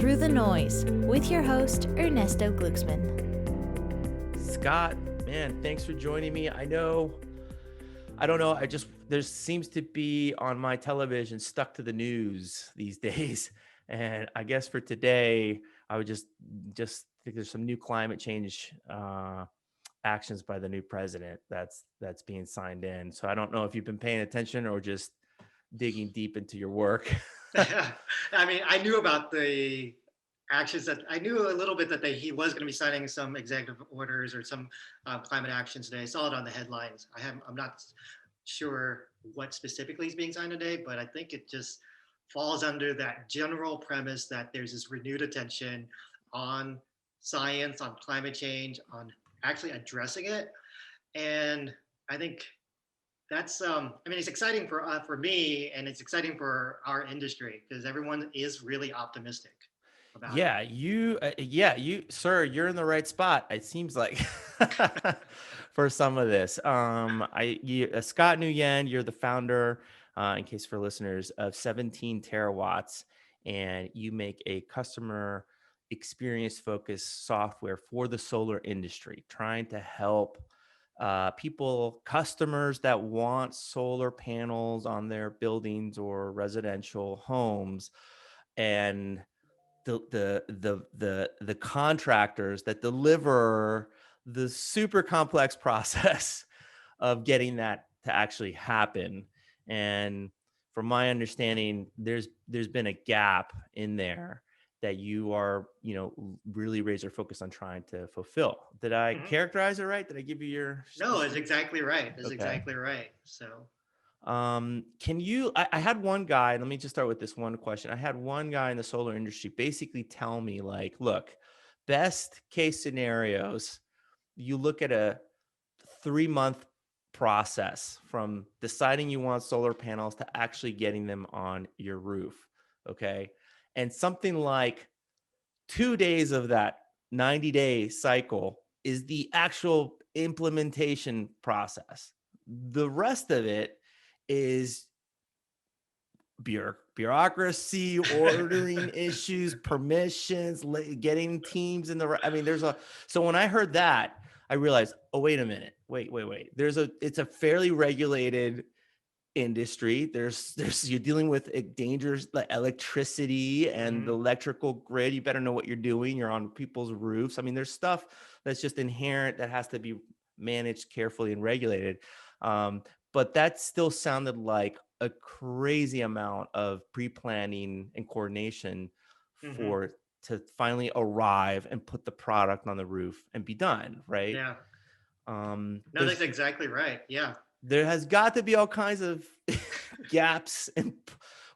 Through the Noise with your host, Ernesto Glucksmann. Scott, man, thanks for joining me. I don't know. There seems to be on my television stuck to the news these days. And I guess for today, I would just think there's some new climate change actions by the new president that's being signed in. So I don't know if you've been paying attention or just digging deep into your work. I mean, I knew about the actions that I knew a little bit that he was going to be signing some executive orders or some climate actions today. I saw it on the headlines. I'm not sure what specifically is being signed today, but I think it just falls under that general premise that there's this renewed attention on science, on climate change, on actually addressing it. And I think that's it's exciting for me, and it's exciting for our industry because everyone is really optimistic about Yeah, sir, you're in the right spot. It seems like for some of this. Scott Nguyen, you're the founder, in case for listeners, of 17TeraWatts, and you make a customer experience focused software for the solar industry, trying to help customers that want solar panels on their buildings or residential homes, and the contractors that deliver the super complex process of getting that to actually happen. And from my understanding, there's been a gap in there that you are, really razor focused on trying to fulfill. Did I it. characterize it right? Did I give you your No, it's exactly right. It's Okay. exactly right. So I had one guy, let me just start with this one question. I had one guy in the solar industry basically tell me, like, look, best case scenarios, you look at a 3-month process from deciding you want solar panels to actually getting them on your roof. Okay. And something like 2 days of that 90-day cycle is the actual implementation process. The rest of it is bureaucracy, ordering issues, permissions, getting teams in the. I mean, So when I heard that, I realized, oh, wait a minute, wait. It's a fairly regulated industry. There's you're dealing with dangers like electricity and the electrical grid. You better know what you're doing. You're on people's roofs. I mean, there's stuff that's just inherent that has to be managed carefully and regulated. But that still sounded like a crazy amount of pre-planning and coordination to finally arrive and put the product on the roof and be done, right? Yeah. No, that's exactly right. Yeah. There has got to be all kinds of gaps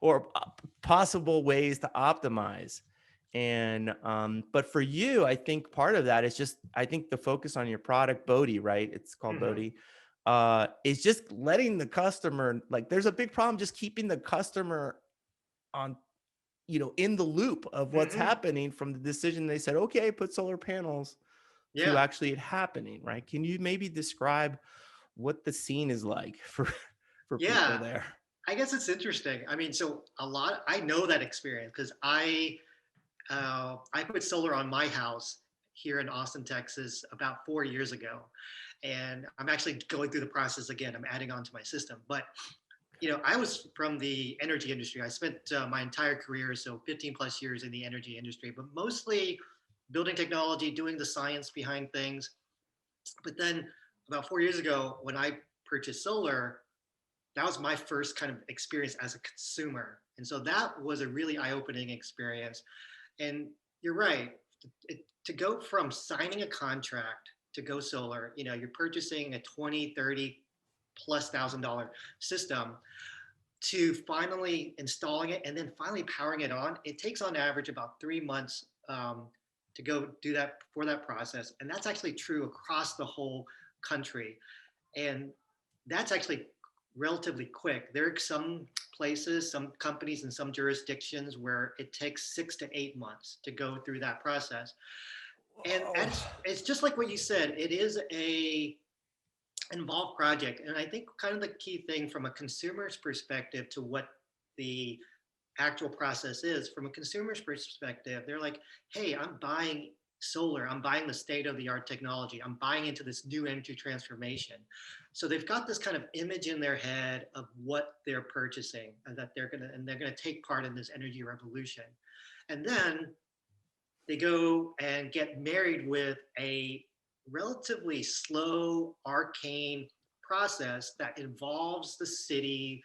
or possible ways to optimize. And but for you, I think part of that is just, I think the focus on your product, Bodhi, right? It's called Bodhi. Is just letting the customer, like, there's a big problem just keeping the customer on, in the loop of what's happening from the decision they said, okay, put solar panels, to actually it happening, right? Can you maybe describe what the scene is like for people there? I guess it's interesting. I mean, so I know that experience because I put solar on my house here in Austin, Texas, about 4 years ago. And I'm actually going through the process again. I'm adding on to my system. But, I was from the energy industry. I spent my entire career, so 15 plus years in the energy industry, but mostly building technology, doing the science behind things. But then about 4 years ago, when I purchased solar, that was my first kind of experience as a consumer. And so that was a really eye-opening experience. And you're right, to go from signing a contract to go solar, you're purchasing a 20, 30 plus $1,000 system to finally installing it and then finally powering it on. It takes on average about 3 months to go do that for that process. And that's actually true across the whole country. And that's actually relatively quick. There are some places, some companies in some jurisdictions where it takes 6 to 8 months to go through that process. And it's just like what you said, it is a involved project. And I think kind of the key thing from a consumer's perspective to what the actual process is. From a consumer's perspective, they're like, hey, I'm buying solar, I'm buying the state of the art technology, I'm buying into this new energy transformation. So they've got this kind of image in their head of what they're purchasing, and that they're gonna take part in this energy revolution. And then they go and get married with a relatively slow, arcane process that involves the city,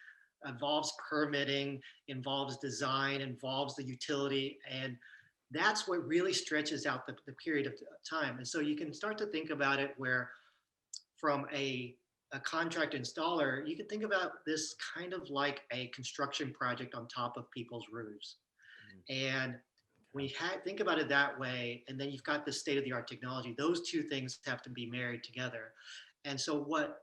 involves permitting, involves design, involves the utility. And that's what really stretches out the period of time. And so you can start to think about it where from a contract installer, you can think about this kind of like a construction project on top of people's roofs. And when you think about it that way, and then you've got the state of the art technology, those two things have to be married together. And so what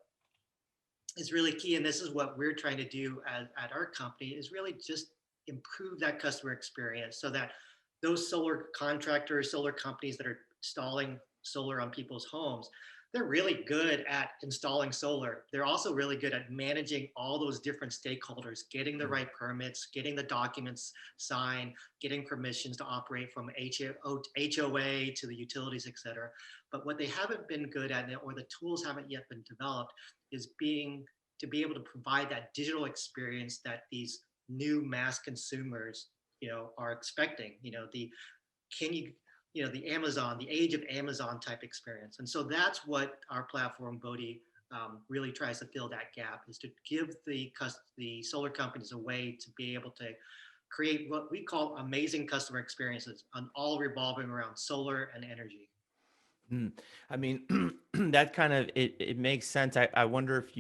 is really key, and this is what we're trying to do at our company, is really just improve that customer experience so that those solar contractors, solar companies that are installing solar on people's homes, they're really good at installing solar. They're also really good at managing all those different stakeholders, getting the right permits, getting the documents signed, getting permissions to operate from HOA to the utilities, et cetera. But what they haven't been good at, or the tools haven't yet been developed, is to be able to provide that digital experience that these new mass consumers, are expecting. The Amazon, the age of Amazon type experience. And so that's what our platform, Bodhi, really tries to fill that gap, is to give the solar companies a way to be able to create what we call amazing customer experiences, all revolving around solar and energy. I mean, that kind of, it makes sense. I wonder if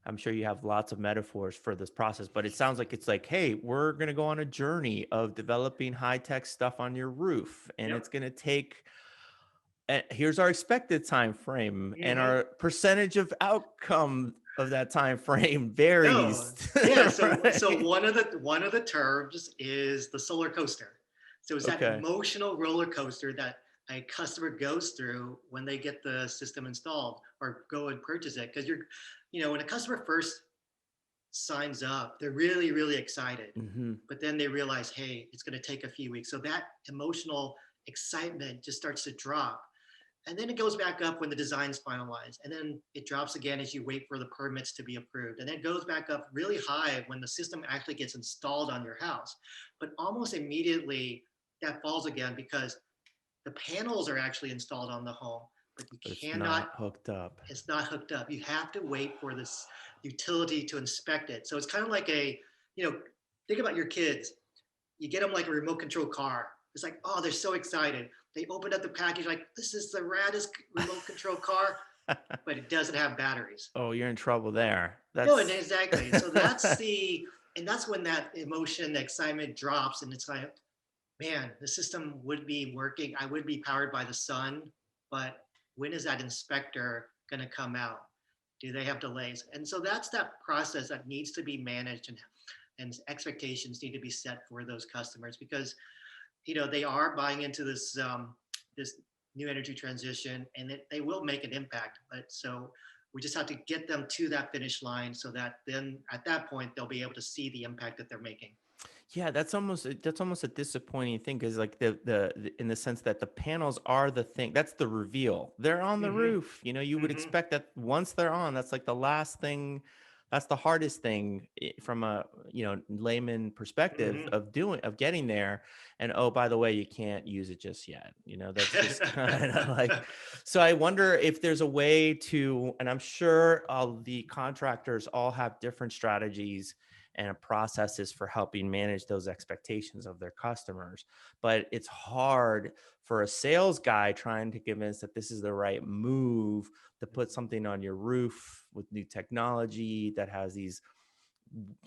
I'm sure you have lots of metaphors for this process, but it sounds like it's like, hey, we're going to go on a journey of developing high-tech stuff on your roof, and Yep. it's going to take, here's our expected time frame, and our percentage of outcome of that time frame varies. Yeah. So Right? one of the terms is the solar coaster. So it's that Okay. emotional roller coaster that a customer goes through when they get the system installed or go and purchase it. Because when a customer first signs up, they're really, really excited. But then they realize, hey, it's going to take a few weeks. So that emotional excitement just starts to drop. And then it goes back up when the design's finalized. And then it drops again as you wait for the permits to be approved. And then it goes back up really high when the system actually gets installed on your house. But almost immediately that falls again because the panels are actually installed on the home, but It's not hooked up. It's not hooked up. You have to wait for this utility to inspect it. So it's kind of like think about your kids. You get them like a remote control car. It's like, oh, they're so excited. They open up the package like, this is the raddest remote control car, but it doesn't have batteries. Oh, you're in trouble there. No, exactly. So that's when that emotion, the excitement drops, and it's like, man, the system would be working. I would be powered by the sun, but when is that inspector going to come out? Do they have delays? And so that's that process that needs to be managed, and expectations need to be set for those customers, because they are buying into this new energy transition, and they will make an impact. But so we just have to get them to that finish line, so that then at that point they'll be able to see the impact that they're making. Yeah, that's almost a disappointing thing, because like the in the sense that the panels are the thing, that's the reveal. They're on the roof. You would expect that once they're on, that's like the last thing, that's the hardest thing from a layman perspective of getting there. And oh, by the way, you can't use it just yet. That's just kind of like, so I wonder if there's a way to, and I'm sure all the contractors all have different strategies and processes for helping manage those expectations of their customers. But it's hard for a sales guy trying to convince that this is the right move to put something on your roof with new technology that has these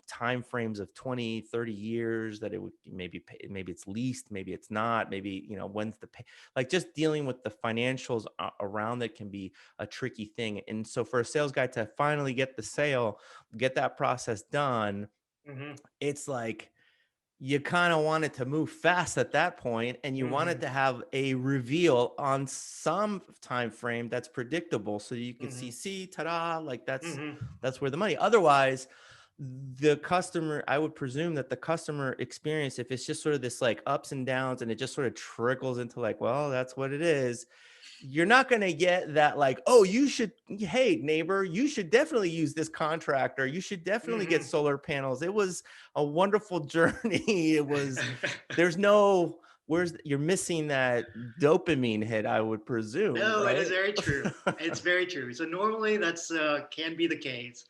time frames of 20, 30 years that it would maybe it's leased, maybe it's not, maybe when's the pay, like just dealing with the financials around it can be a tricky thing. And so for a sales guy to finally get the sale, get that process done, it's like you kind of want it to move fast at that point, and you want it to have a reveal on some time frame that's predictable, so you could see ta-da, like that's where the money. Otherwise, the customer, I would presume that the customer experience, if it's just sort of this like ups and downs and it just sort of trickles into like, well, that's what it is, you're not going to get that like, oh, you should, hey, neighbor, you should definitely use this contractor. You should definitely get Mhm. solar panels. It was a wonderful journey. It was, there's no, you're missing that dopamine hit, I would presume, No, it is right? very true. It's very true. So normally that's can be the case.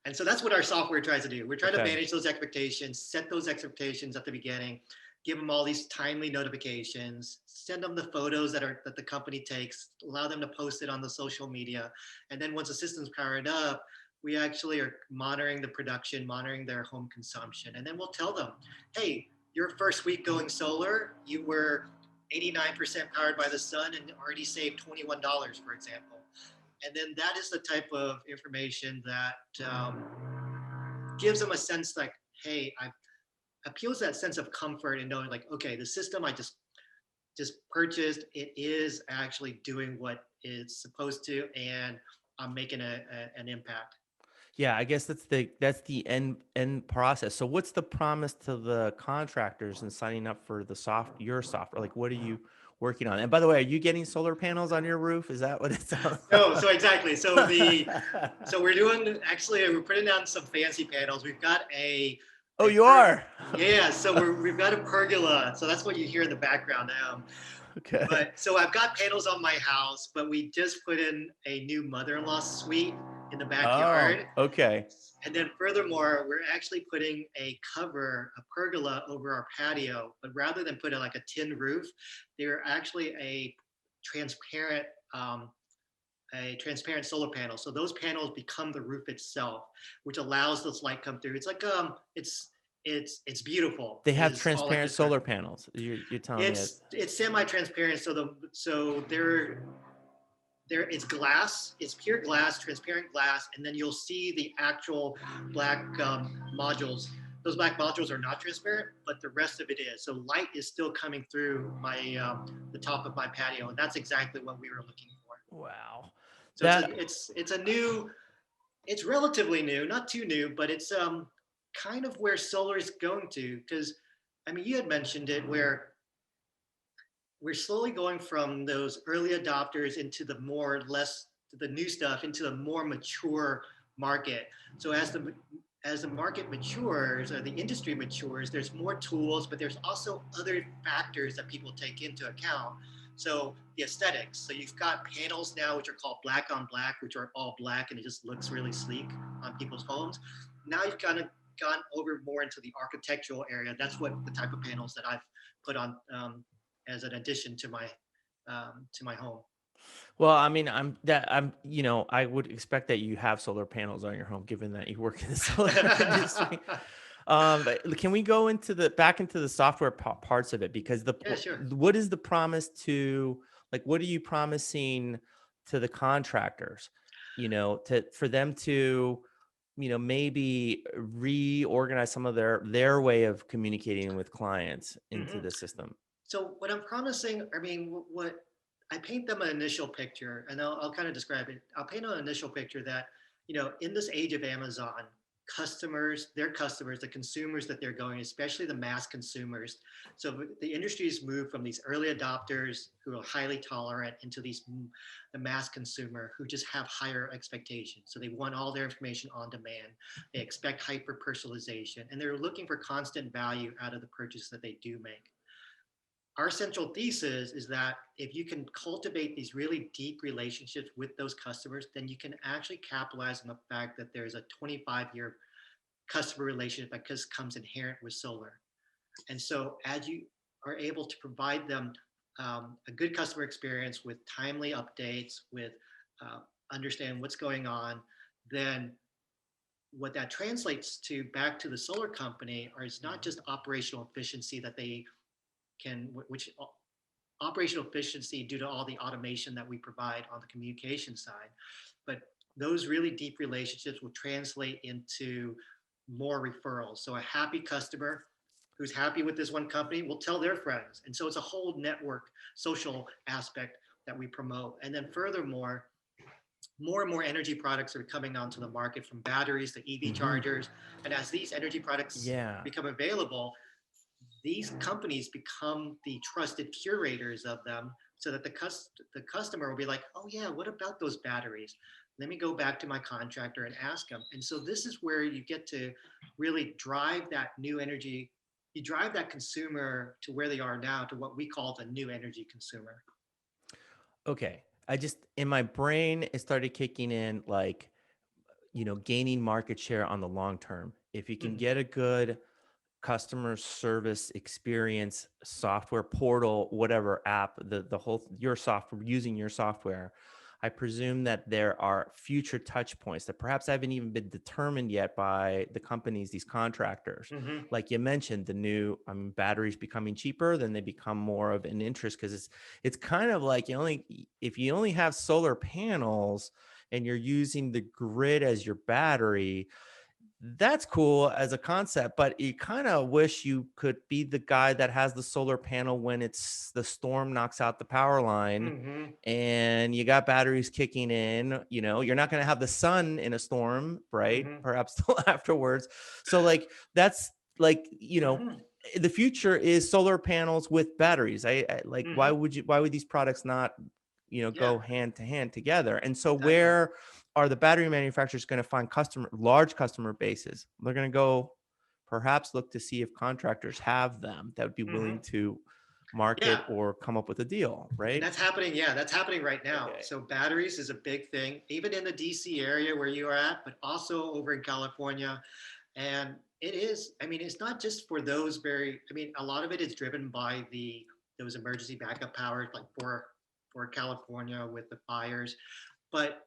And so that's what our software tries to do. We're trying to Okay. manage those expectations, set those expectations at the beginning, give them all these timely notifications, send them the photos that the company takes, allow them to post it on the social media. And then once the system's powered up, we actually are monitoring the production, monitoring their home consumption. And then we'll tell them, hey, your first week going solar, you were 89% powered by the sun and already saved $21, for example. And then that is the type of information that gives them a sense like, hey, I appeals that sense of comfort and knowing like, okay, the system I just purchased, it is actually doing what it's supposed to, and I'm making an impact. Yeah, I guess that's the end process. So what's the promise to the contractors in signing up for your software? Like what are you working on? And by the way, are you getting solar panels on your roof? Is that what it sounds No, so exactly. like? So we're doing actually we're putting down some fancy panels. We've got Oh, a you per are? yeah, so we've got a pergola. So that's what you hear in the background. Okay. But so I've got panels on my house, but we just put in a new mother-in-law suite in the Oh, backyard. okay. And then furthermore, we're actually putting a pergola over our patio, but rather than put like a tin roof, they're actually transparent um, a transparent solar panel. So those panels become the roof itself, which allows this light come through. It's like it's beautiful They have is all I can transparent describe. solar panels. You're telling me it. It's semi-transparent, so there it's glass, it's pure glass, transparent glass, and then you'll see the actual black modules. Those black modules are not transparent, but the rest of it is. So light is still coming through my the top of my patio, and that's exactly what we were looking for. Wow. So That it's a new, it's relatively new, not too new, but it's kind of where solar is going to. Because I mean, you had mentioned it, where we're slowly going from those early adopters into the new stuff, into the more mature market. So as the market matures or the industry matures, there's more tools, but there's also other factors that people take into account. So the aesthetics. So you've got panels now which are called black on black, which are all black and it just looks really sleek on people's homes. Now you've kind of gone over more into the architectural area. That's what the type of panels that I've put on as an addition to my home. well, I mean, I would expect that you have solar panels on your home, given that you work in the solar industry. But can we go into back into the software parts of it? Because Yeah, sure. what is the promise to, like, what are you promising to the contractors, for them to, maybe reorganize some of their way of communicating with clients into Hmm. the system? So what I'm promising, I mean, what I paint them an initial picture, and I'll kind of describe it. I'll paint an initial picture that, in this age of Amazon, their customers, the consumers that they're going, especially the mass consumers. So the industry's moved from these early adopters who are highly tolerant into the mass consumer who just have higher expectations. So they want all their information on demand. They expect hyper personalization, and they're looking for constant value out of the purchase that they do make. Our central thesis is that if you can cultivate these really deep relationships with those customers, then you can actually capitalize on the fact that there's a 25-year customer relationship that just comes inherent with solar. And so as you are able to provide them a good customer experience with timely updates, with understand what's going on, then what that translates to back to the solar company is not just operational efficiency that they can, which operational efficiency due to all the automation that we provide on the communication side. But those really deep relationships will translate into more referrals. So a happy customer who's happy with this one company will tell their friends. And so it's a whole network social aspect that we promote. And then furthermore, more and more energy products are coming onto the market, from batteries to EV Mhm. chargers. And as these energy products Yeah. become available, these companies become the trusted curators of them, so that the customer will be like, oh yeah, what about those batteries? Let me go back to my contractor and ask them. And so this is where you get to really drive that new energy. You drive that consumer to where they are now, to what we call the new energy consumer. Okay. I just, in my brain, it started kicking in like, gaining market share on the long term. If you can Mhm. get a good customer service experience software portal, whatever app, the whole your software, using your software, I presume that there are future touch points that perhaps haven't even been determined yet by the companies, these contractors. Mhm. Like you mentioned, the new batteries becoming cheaper, then they become more of an interest, because it's kind of like if you only have solar panels and you're using the grid as your battery, that's cool as a concept, but you kind of wish you could be the guy that has the solar panel when the storm knocks out the power line Mhm. and you got batteries kicking in. You're not going to have the sun in a storm, right? Mhm. Perhaps till afterwards. So like that's like, Mhm. the future is solar panels with batteries. I like, why Mhm. would these products not, Yeah, go hand to hand together? And so exactly. where are the battery manufacturers going to find large customer bases? They're going to go perhaps look to see if contractors have them that would be willing Mhm. to Yeah, market or come up with a deal, and right? that's happening. Yeah, that's happening right now. Okay. So batteries is a big thing, even in the DC area where you are at, but also over in California. And it is, I mean, it's not just for those I mean, a lot of it is driven by those emergency backup powers, like for California with the fires. But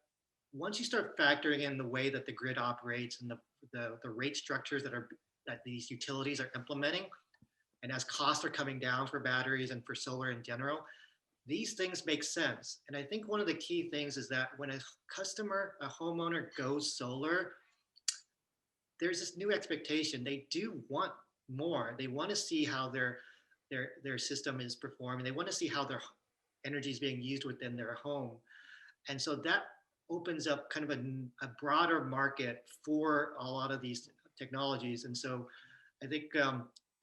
once you start factoring in the way that the grid operates and the rate structures that these utilities are implementing, and as costs are coming down for batteries and for solar in general, these things make sense. And I think one of the key things is that when a homeowner goes solar, there's this new expectation. They do want more. They want to see how their system is performing. They want to see how their energy is being used within their home. And so that opens up kind of a broader market for a lot of these technologies. And so I think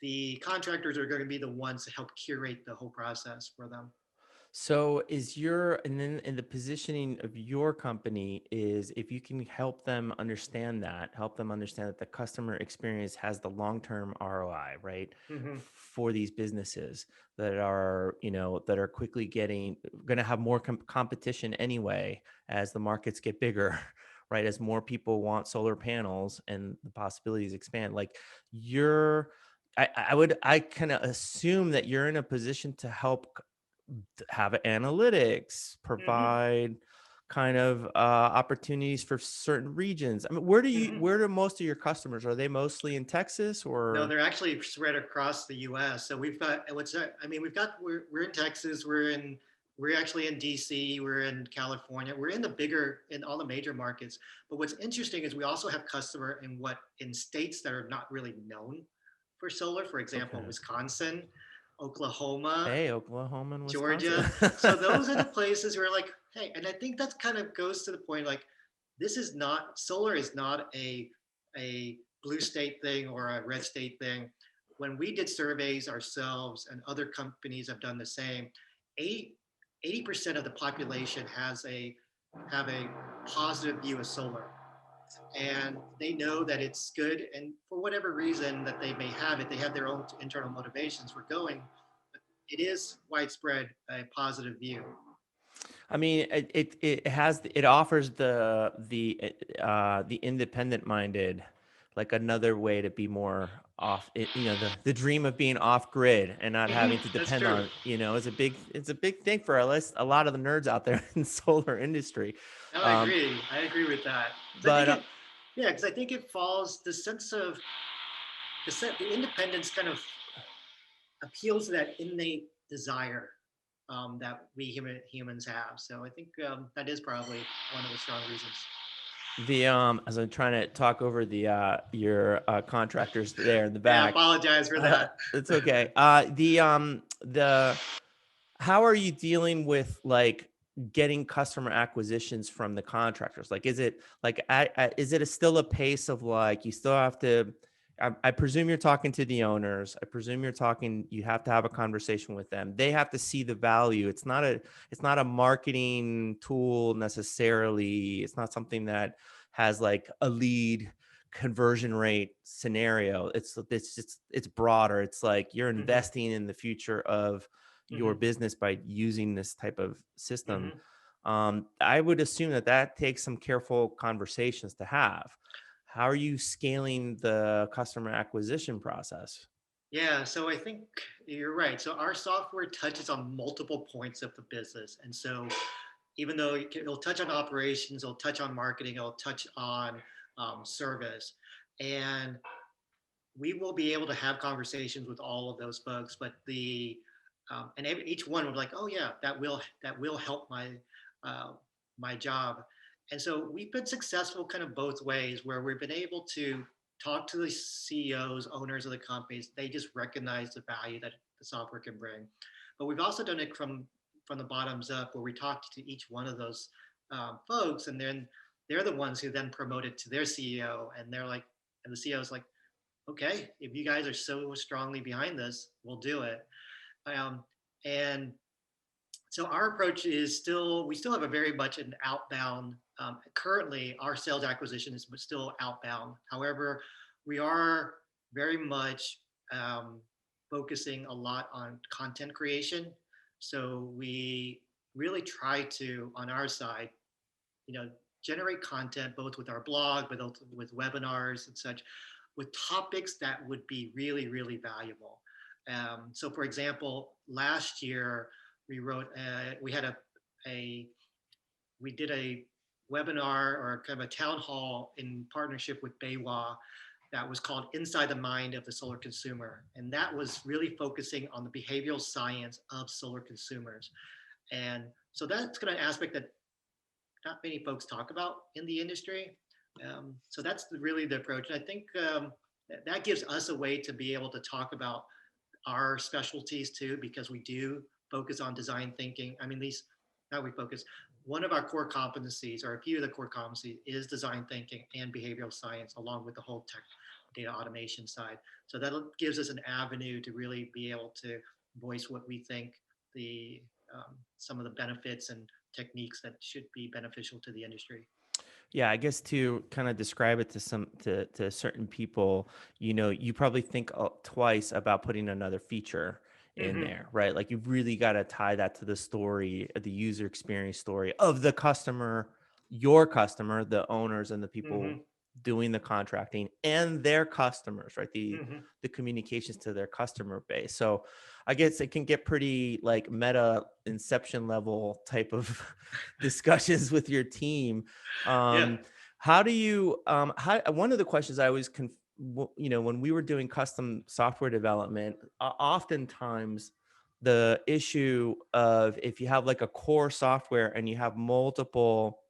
the contractors are going to be the ones to help curate the whole process for them. So and then in the positioning of your company is, if you can help them understand that the customer experience has the long-term ROI, right? Mm-hmm. For these businesses that are quickly going to have more competition anyway as the markets get bigger, right? As more people want solar panels and the possibilities expand, like you're, I kind of assume that you're in a position to help have analytics, Mm-hmm. provide kind of opportunities for certain regions. I mean, Mm-hmm. where do most of your customers, are they mostly in Texas No, or? they're actually spread across the U.S. So we've got I mean, we're in Texas, we're actually in D.C., we're in California, we're in all the major markets. But what's interesting is we also have customer in states that are not really known for solar. For example, Okay. Wisconsin, Oklahoma, Hey, Oklahoma and Wisconsin. Georgia. So those are the places where like, hey, and I think that kind of goes to the point like, solar is not a blue state thing or a red state thing. When we did surveys ourselves, and other companies have done the same, 80% of the population have a positive view of solar, and they know that it's good. And for whatever reason that they may have it, they have their own internal motivations for going. It is widespread a positive view. I mean, it offers the independent minded, like another way to be more off. The dream of being off grid and not having to That's depend true. on, it's a big thing for a lot of the nerds out there in solar industry. No, I Um, agree. I agree with that. 'Cause I but think yeah, because I think it falls the sense of the independence kind of appeals to that innate desire that we humans have. So I think that is probably one of the strong reasons. as I'm trying to talk over your contractors there in the Yeah, I back, apologize for that. it's okay. How are you dealing with like getting customer acquisitions from the contractors? Like, is it like, is it still a pace of like, you still have to, I presume you're talking to the owners. I presume you have to have a conversation with them. They have to see the value. It's not a marketing tool necessarily. It's not something that has like a lead conversion rate scenario. It's broader. It's like you're Mm-hmm. investing in the future of your Mm-hmm. business by using this type of system. Mm-hmm. I would assume that takes some careful conversations to have. How are you scaling the customer acquisition process? Yeah, so I think you're right. So our software touches on multiple points of the business. And so even though it'll touch on operations, it'll touch on marketing, it'll touch on service. And we will be able to have conversations with all of those folks, but each one would be like, oh yeah, that will help uh, my job. And so we've been successful kind of both ways, where we've been able to talk to the CEOs, owners of the companies. They just recognize the value that the software can bring. But we've also done it from the bottoms up, where we talked to each one of those folks, and then they're the ones who then promote it to their CEO, and they're like, and the CEO is like, okay, if you guys are so strongly behind this, we'll do it. Um, and so our approach is we still have a very much an outbound. Currently, our sales acquisition is still outbound. However, we are very much focusing a lot on content creation. So we really try to, on our side, generate content both with our blog, but also with webinars and such, with topics that would be really, really valuable. So, for example, last year we did a webinar or kind of a town hall in partnership with Baywa that was called Inside the Mind of the Solar Consumer. And that was really focusing on the behavioral science of solar consumers. And so that's kind of an aspect that not many folks talk about in the industry. So that's really the approach. And I think that gives us a way to be able to talk about our specialties too, because we do focus on design thinking. I mean, how we focus. One of our core competencies, or a few of the core competencies, is design thinking and behavioral science, along with the whole tech data automation side. So that gives us an avenue to really be able to voice what we think some of the benefits and techniques that should be beneficial to the industry. Yeah, I guess to kind of describe it to certain people, you probably think twice about putting another feature in Mm-hmm. there, right? Like you've really got to tie that to the story, the user experience story of the customer, your customer, the owners and the people Mm-hmm. doing the contracting and their customers, right? Mm-hmm. The communications to their customer base. So I guess it can get pretty like meta inception level type of discussions with your team. Yeah. How do you one of the questions I always when we were doing custom software development, oftentimes the issue of if you have like a core software and you have multiple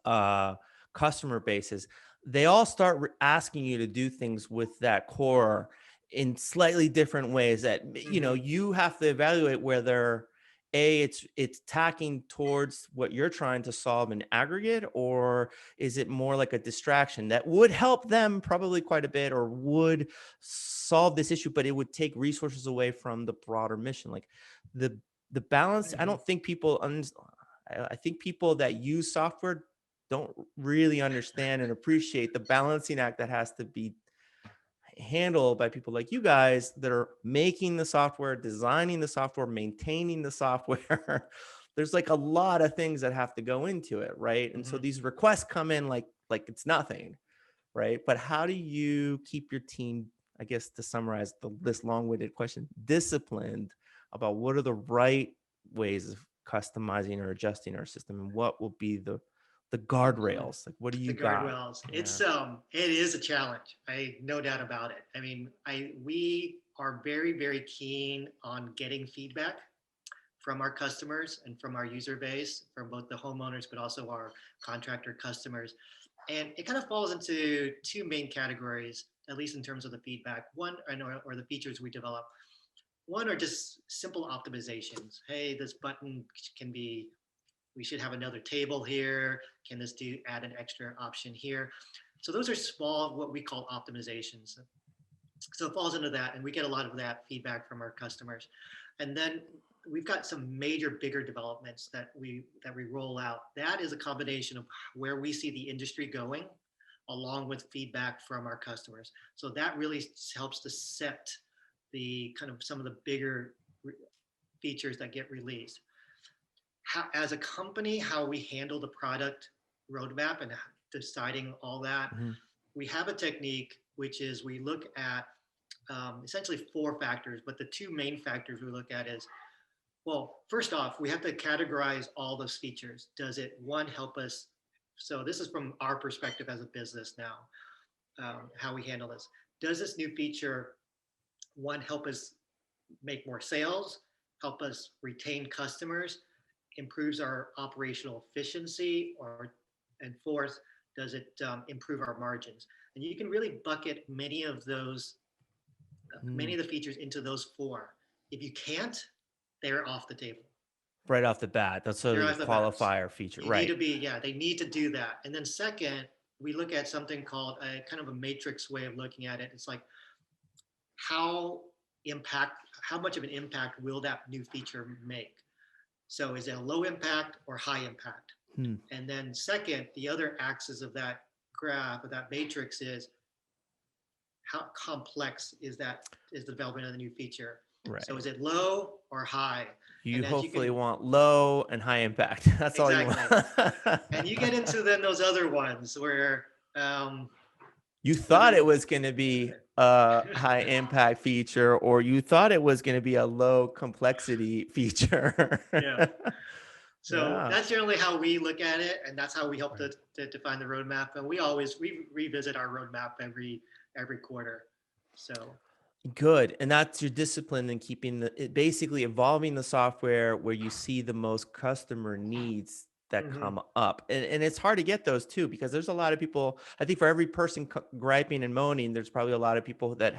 uh customer bases, they all start asking you to do things with that core in slightly different ways that Mm-hmm. you have to evaluate whether it's tacking towards what you're trying to solve in aggregate, or is it more like a distraction that would help them probably quite a bit or would solve this issue, but it would take resources away from the broader mission. Like the balance. I Mm-hmm. don't think I think people that use software don't really understand and appreciate the balancing act that has to be handled by people like you guys that are making the software, designing the software, maintaining the software. There's like a lot of things that have to go into it, right? And so Mm-hmm. these requests come in like it's nothing, right? But how do you keep your team, I guess to summarize this long-winded question, disciplined about what are the right ways of customizing or adjusting our system, and what will be the guardrails? Like, what do The you got? guardrails. Yeah. It is a challenge. No doubt about it. I mean, we are very, very keen on getting feedback from our customers and from our user base, from both the homeowners, but also our contractor customers. And it kind of falls into two main categories, at least in terms of the feedback. One, or the features we develop. One are just simple optimizations. Hey, this button can be we should have another table here. Can this add an extra option here? So those are small, what we call optimizations. So it falls into that, and we get a lot of that feedback from our customers. And then we've got some major, bigger developments that we roll out. That is a combination of where we see the industry going, along with feedback from our customers. So that really helps to set the kind of some of the bigger features that get released. As a company, how we handle the product roadmap and deciding all that, we have a technique, which is we look at essentially 4 factors, but the 2 main factors we look at is, well, first off, we have to categorize all those features. Does it, one, help us? So this is from our perspective as a business now, how we handle this. Does this new feature, one, help us make more sales, help us retain customers, improves our operational efficiency, and 4th, does it improve our margins? And you can really bucket many of those, many of the features into those 4. If you can't, they're off the table. Right off the bat, that's sort of the qualifier feature, you right? Need to be, yeah, they need to do that. And then second, we look at something called a kind of a matrix way of looking at it. It's like how much of an impact will that new feature make? So is it a low impact or high impact? And then second, the other axis of that graph, of that matrix, is how complex is the development of the new feature? Right. So is it low or high? You hopefully want low and high impact. That's all you want. And you get into then those other ones where you thought it was going to be a high impact feature, or you thought it was going to be a low complexity feature. Yeah. So that's generally how we look at it, and that's how we help to define the roadmap. And we revisit our roadmap every quarter. So good. And that's your discipline in keeping basically evolving the software where you see the most customer needs that come up. And it's hard to get those too, because there's a lot of people. I think for every person griping and moaning, there's probably a lot of people that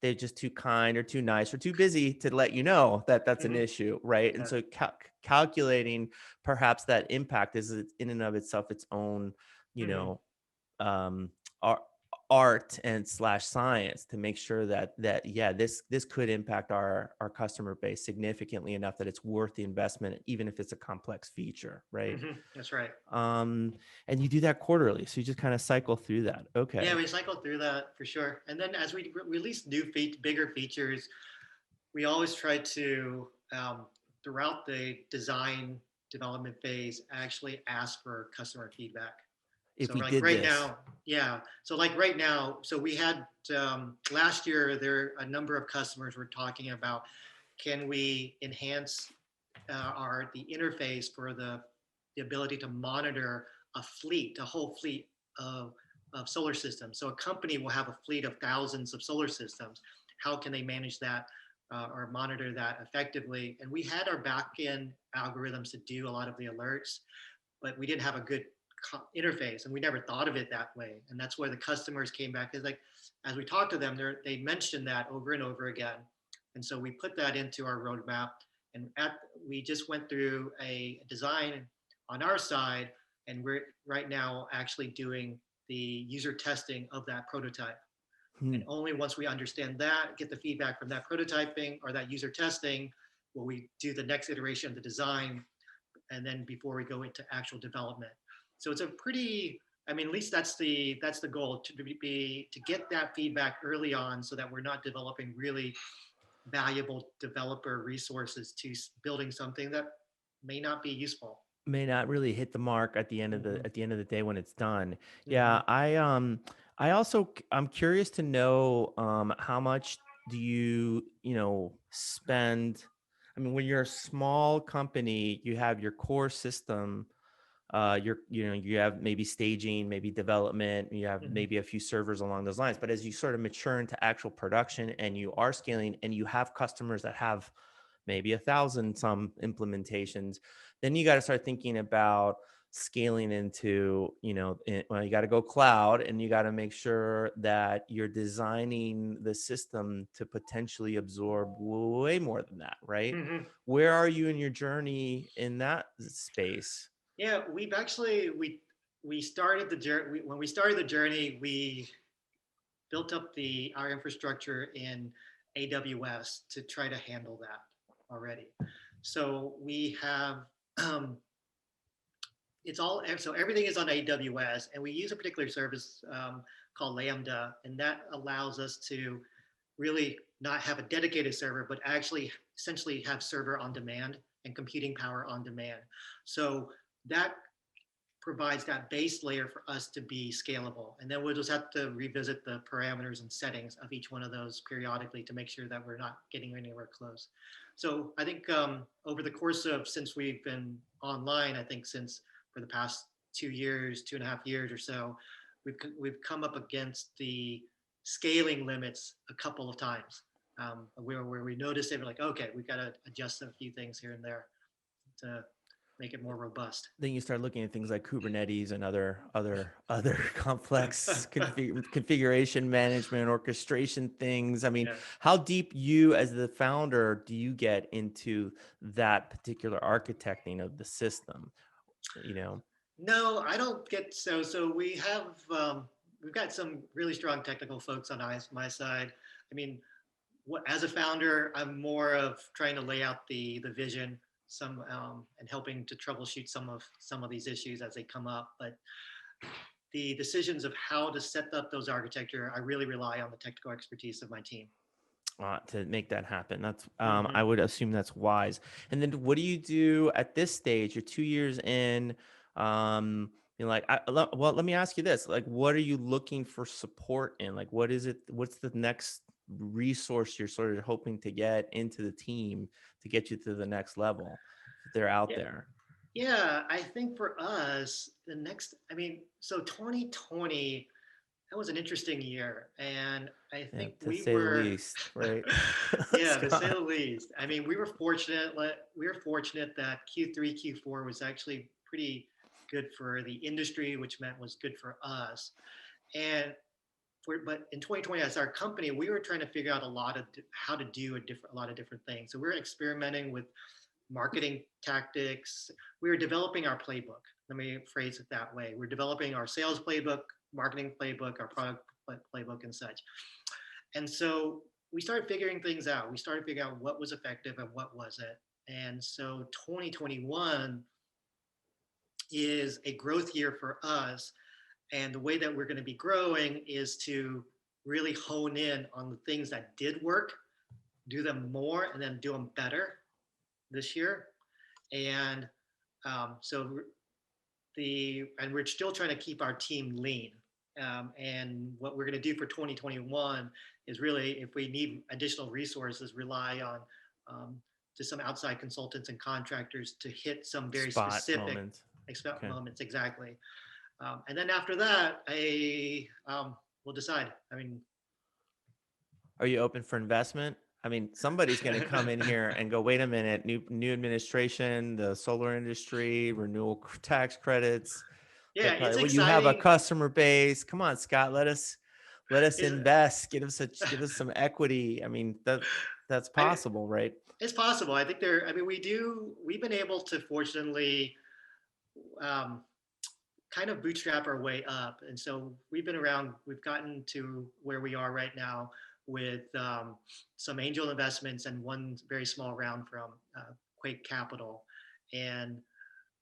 they're just too kind or too nice or too busy to let you know that that's an issue, right? Yeah. And so calculating perhaps that impact is in and of itself its own, art and /science to make sure that this could impact our customer base significantly enough that it's worth the investment, even if it's a complex feature, right? That's right. And you do that quarterly, so you just kind of cycle through that. Okay. Yeah, we cycle through that for sure. And then as we release new bigger features, we always try to throughout the design development phase actually ask for customer feedback. If we did this. Now, yeah. So like right now, so we had last year, a number of customers were talking about, can we enhance the interface for the ability to monitor a whole fleet of solar systems. So a company will have a fleet of thousands of solar systems. How can they manage that or monitor that effectively? And we had our back-end algorithms to do a lot of the alerts, but we didn't have a good interface, and we never thought of it that way. And that's where the customers came back. Is like, as we talked to them, they mentioned that over and over again. And so we put that into our roadmap, and we just went through a design on our side, and we're right now actually doing the user testing of that prototype. And only once we understand that, get the feedback from that prototyping or that user testing, will we do the next iteration of the design, and then before we go into actual development. So it's a pretty, at least that's the goal, to get that feedback early on, so that we're not developing really valuable developer resources to building something that may not be useful. May not really hit the mark at the end of the day when it's done. Yeah, I'm curious to know how much do you spend? When you're a small company, you have your core system. You have maybe staging, maybe development, you have maybe a few servers along those lines. But as you sort of mature into actual production and you are scaling and you have customers that have maybe 1,000 some implementations, then you got to start thinking about scaling into, well, you got to go cloud, and you got to make sure that you're designing the system to potentially absorb way more than that, right? Mhm. Where are you in your journey in that space? Yeah, we've actually we started the journey when we started the journey. We built up our infrastructure in AWS to try to handle that already. So we have so everything is on AWS, and we use a particular service called Lambda, and that allows us to really not have a dedicated server, but actually essentially have server on demand and computing power on demand. So that provides that base layer for us to be scalable. And then we'll just have to revisit the parameters and settings of each one of those periodically to make sure that we're not getting anywhere close. So I think over the course of, since we've been online, I think since for the past 2 years, 2.5 years or so, we've come up against the scaling limits a couple of times where we noticed it, we're like, okay, we've got to adjust a few things here and there to make it more robust. Then you start looking at things like Kubernetes and other complex configuration management, orchestration things. I mean, Yeah. how deep you as the founder do you get into that particular architecting of the system? No, I don't get so. So we've got some really strong technical folks on my side. I mean, as a founder, I'm more of trying to lay out the vision, and helping to troubleshoot some of these issues as they come up. But the decisions of how to set up those architecture, I really rely on the technical expertise of my team. To make that happen. That's Mm-hmm. I would assume that's wise. And then what do you do at this stage? You're 2 years in. You're like, well, let me ask you this: like, what are you looking for support in? Like, what is it? What's the next resource you're sort of hoping to get into the team to get you to the next level? If they're out Yeah. there. Yeah, I think for us, so 2020, that was an interesting year. And I Yeah, think to we say the were, least, right? yeah, to say Scott. the least. I mean, we were fortunate that Q3, Q4 was actually pretty good for the industry, which meant was good for us. And but in 2020, as our company, we were trying to figure out how to do a lot of different things. So we were experimenting with marketing tactics. We were developing our playbook. Let me phrase it that way. We're developing our sales playbook, marketing playbook, our product playbook, and such. And so we started figuring things out. We started figuring out what was effective and what wasn't. And so 2021 is a growth year for us. And the way that we're going to be growing is to really hone in on the things that did work, do them more, and then do them better this year. And we're still trying to keep our team lean. And what we're going to do for 2021 is really, if we need additional resources, rely on to some outside consultants and contractors to hit some very Spot specific moment. Okay. moments. Exactly. And then after that, we'll decide. I mean, Are you open for investment? I mean, somebody's going to come in here and go, wait a minute, new administration, the solar industry, renewal tax credits. yeah, it's Well, you have a exciting. customer base. Come on, Scott, let us Is invest. Give us some equity. I mean, that's I, possible, right? it's possible. I think we've been able to fortunately um, kind of bootstrap our way up. And so we've gotten to where we are right now with some angel investments and one very small round from Quake Capital. And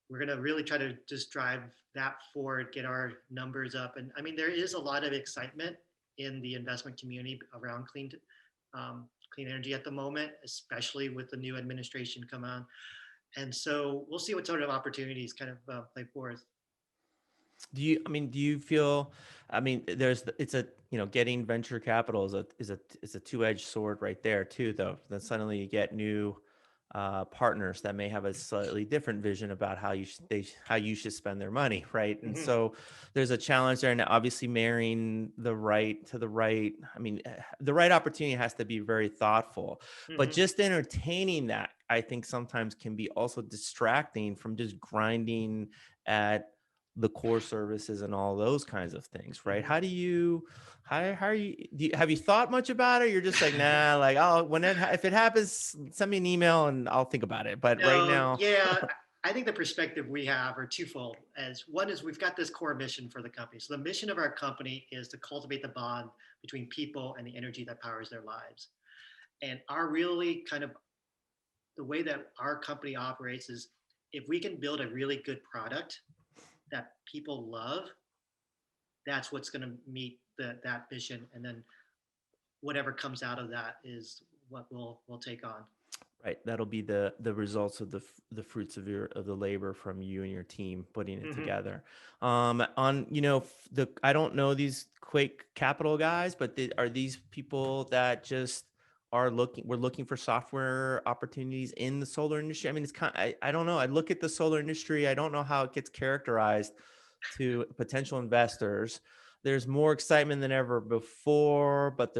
we're going to really try to just drive that forward, get our numbers up. And I mean, there is a lot of excitement in the investment community around clean energy at the moment, especially with the new administration come on. And so we'll see what sort of opportunities kind of play forth. Do you feel, it's a, getting venture capital is a two-edged sword right there too, though. Then suddenly you get new partners that may have a slightly different vision about how you should spend their money, right? And Mm-hmm. so there's a challenge there, and obviously marrying the right to the right. I mean, the right opportunity has to be very thoughtful, but Mm-hmm. just entertaining that, I think sometimes can be also distracting from just grinding at the core services and all those kinds of things, right? Mhm. How are you, have you thought much about it? You're just like, nah, like, oh, if it happens, send me an email and I'll think about it. But right No, now, yeah, I think the perspective we have are twofold. As one is we've got this core mission for the company. So the mission of our company is to cultivate the bond between people and the energy that powers their lives. And our really kind of the way that our company operates is if we can build a really good product that people love, that's what's going to meet that mission. And then whatever comes out of that is what we'll take on. right, that'll be the results of the fruits of the labor from you and your team putting it Mm-hmm. together. On the I don't know these Quake Capital guys, but are these people that just we're looking for software opportunities in the solar industry? I mean, it's kind I don't know. I look at the solar industry, I don't know how it gets characterized to potential investors. There's more excitement than ever before, but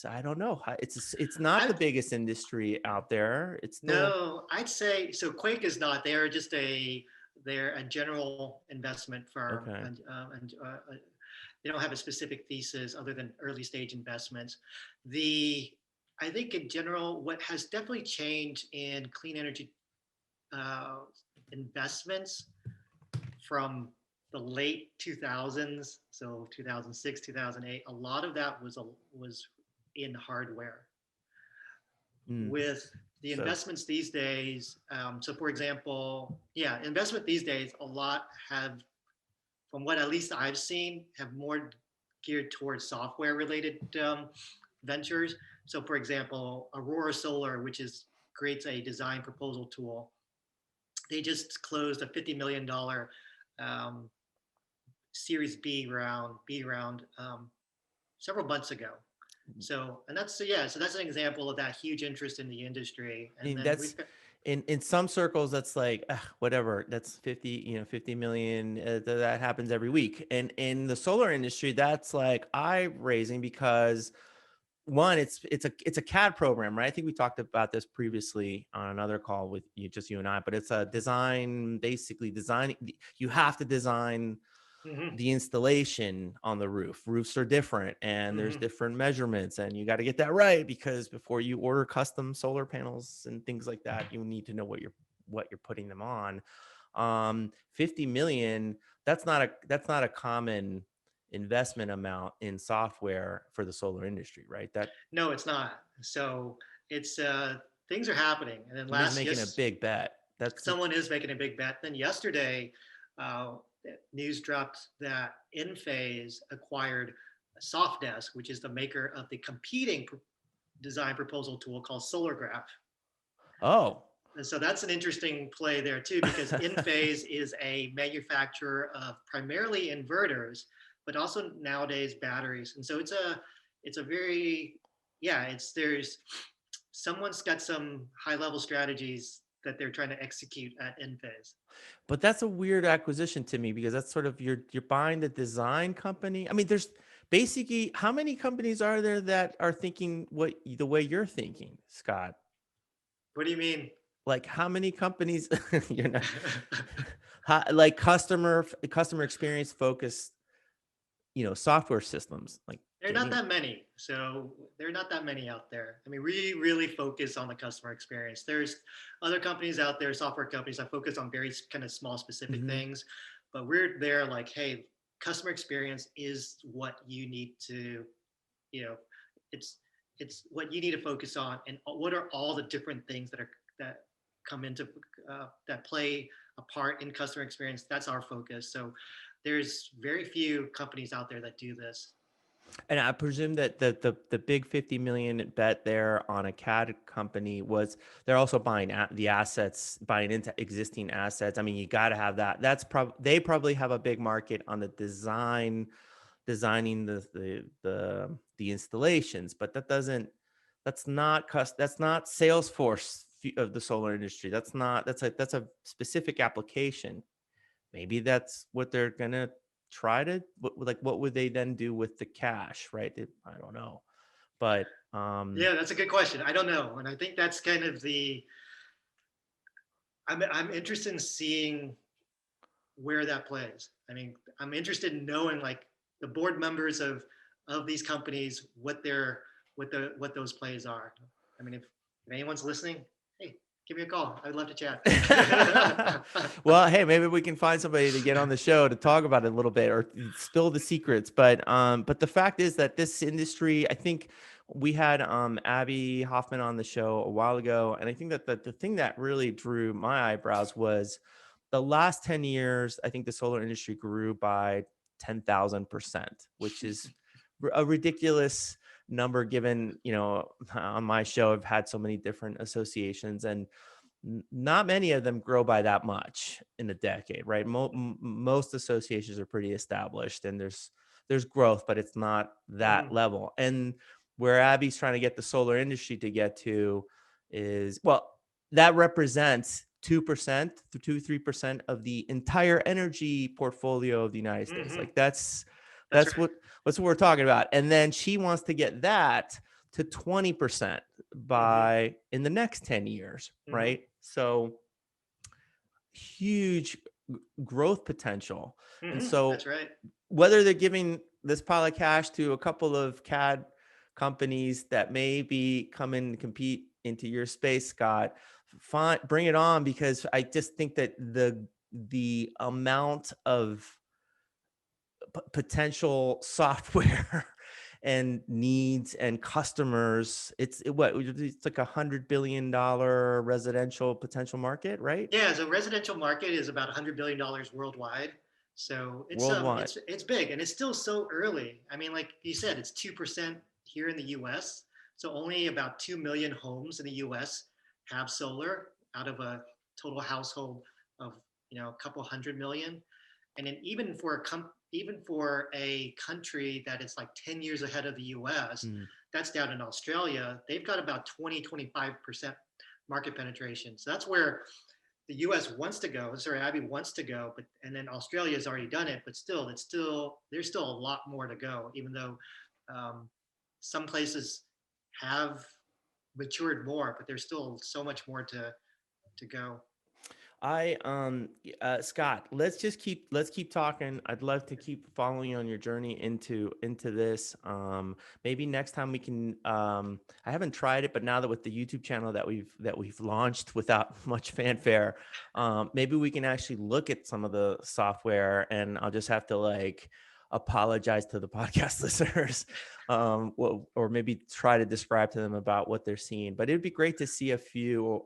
I don't know. It's not I the biggest industry out there. It's still No, I'd say so. Quake is not. They're just they're a general investment firm, okay. and they don't have a specific thesis other than early stage investments. The I think in general, what has definitely changed in clean energy uh, investments from the late 2000s, so 2006, 2008, a lot of that was in hardware. Mm. With the So investments these days, so for example, yeah, investment these days, a lot have, from what at least I've seen, have more geared towards software related ventures. So for example, Aurora Solar, which is creates a design proposal tool, they just closed a $50 million um, Series B round several months ago. So, and that's so yeah, so that's an example of that huge interest in the industry. I And mean, then that's we've got in some circles, that's like whatever. That's 50 million. That happens every week. And in the solar industry, that's like eye raising because one, it's a CAD program, right? I think we talked about this previously on another call with you and I. But it's a design, basically designing. You have to design mhm, the installation on the roof. Roofs are different and there's mhm. different measurements, and you got to get that right because before you order custom solar panels and things like that, you need to know what you're putting them on. 50 million, that's not a common investment amount in software for the solar industry, right? That No, it's not. So it's things are happening. And then somebody's last making a yes, big bet. That's someone is making a big bet. Then yesterday, uh, news dropped that Enphase acquired Softdesk, which is the maker of the competing design proposal tool called SolarGraph. oh. And so that's an interesting play there too, because Enphase is a manufacturer of primarily inverters, but also nowadays batteries. And so it's a very yeah, it's there's someone's got some high level strategies that they're trying to execute at Enphase. But that's a weird acquisition to me because that's sort of you're buying the design company. I mean, there's basically how many companies are there that are thinking the way you're thinking, Scott? What do you mean? Like how many companies you're not like customer experience focused, software systems like There are not dang. that many. So there are not that many out there. I mean, we really focus on the customer experience. There's other companies out there, software companies that focus on very kind of small specific Mhm. things, but we're there like, hey, customer experience is what you need to, you know, it's it's what you need to focus on, and what are all the different things that come into that play a part in customer experience. That's our focus. So there's very few companies out there that do this. And I presume that the big 50 million bet there on a CAD company was they're also buying the assets, buying into existing assets. I mean, you got to have that. They probably have a big market on the designing the installations, but that's not Salesforce of the solar industry. That's a specific application. Maybe that's what they're gonna try to like. What would they then do with the cash, right? I don't know, but Yeah, that's a good question. I don't know, and I think that's kind of the. I'm interested in seeing. where that plays. I mean, I'm interested in knowing like the board members of these companies, what those plays are. I mean, if anyone's listening, hey, give me a call. I'd love to chat. Well, hey, maybe we can find somebody to get on the show to talk about it a little bit or spill the secrets. But the fact is that this industry, I think we had Abby Hoffman on the show a while ago, and I think that the thing that really drew my eyebrows was the last 10 years. I think the solar industry grew by 10,000%, which is a ridiculous number given, on my show, I've had so many different associations, and not many of them grow by that much in a decade, right? Most associations are pretty established, and there's growth, but it's not that level. And where Abby's trying to get the solar industry to get to is, well, that represents 2% to 3% of the entire energy portfolio of the United States. Like that's right. what we're talking about. And then she wants to get that to 20% by in the next 10 years, right? So huge growth potential. And so that's right. whether they're giving this pile of cash to a couple of CAD companies that may be coming to compete into your space, Scott, fine, bring it on, because I just think that the amount of potential software and needs and customers, it's like $100 billion residential potential market, right? Yeah, so residential market is about $100 billion worldwide. So Worldwide. it's big, and it's still so early. I mean, like you said, it's 2% here in the US. So only about 2 million homes in the US have solar out of a total household of, a couple hundred million. And then even for a country that is like 10 years ahead of the US, that's down in Australia, they've got about 20-25% market penetration. So that's where the US wants to go. Sorry, Abby wants to go, and then Australia has already done it, but there's still a lot more to go, even though some places have matured more, but there's still so much more to go. Scott, let's keep talking. I'd love to keep following you on your journey into this. Maybe next time we can, I haven't tried it, but now that with the YouTube channel that we've launched without much fanfare, maybe we can actually look at some of the software, and I'll just have to apologize to the podcast listeners, or maybe try to describe to them about what they're seeing. But it'd be great to see a few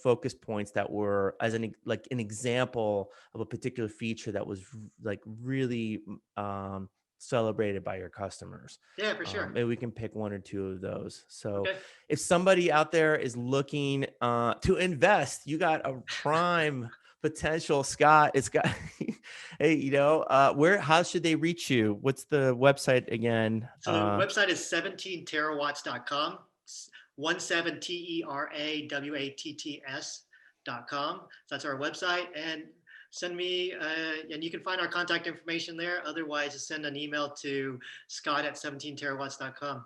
focus points that were as an example of a particular feature that was really celebrated by your customers. Yeah, for sure. Maybe we can pick one or two of those. So okay. If somebody out there is looking to invest, you got a prime potential, Scott. It's got hey, how should they reach you? What's the website again? So the website is 17terawatts.com. 17terawatts.com. So that's our website, and send me, and you can find our contact information there. Otherwise, just send an email to scott@17terawatts.com.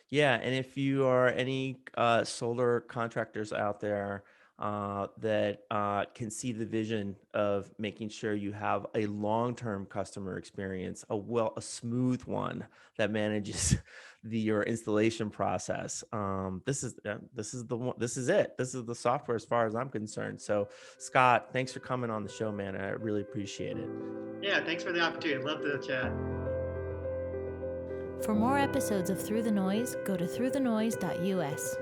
Yeah, and if you are any solar contractors out there that can see the vision of making sure you have a long-term customer experience, a smooth one that manages your installation process, this is it. This is the software as far as I'm concerned. So, Scott, thanks for coming on the show, man. I really appreciate it. Yeah, thanks for the opportunity. Love to chat. For more episodes of Through the Noise, go to throughthenoise.us.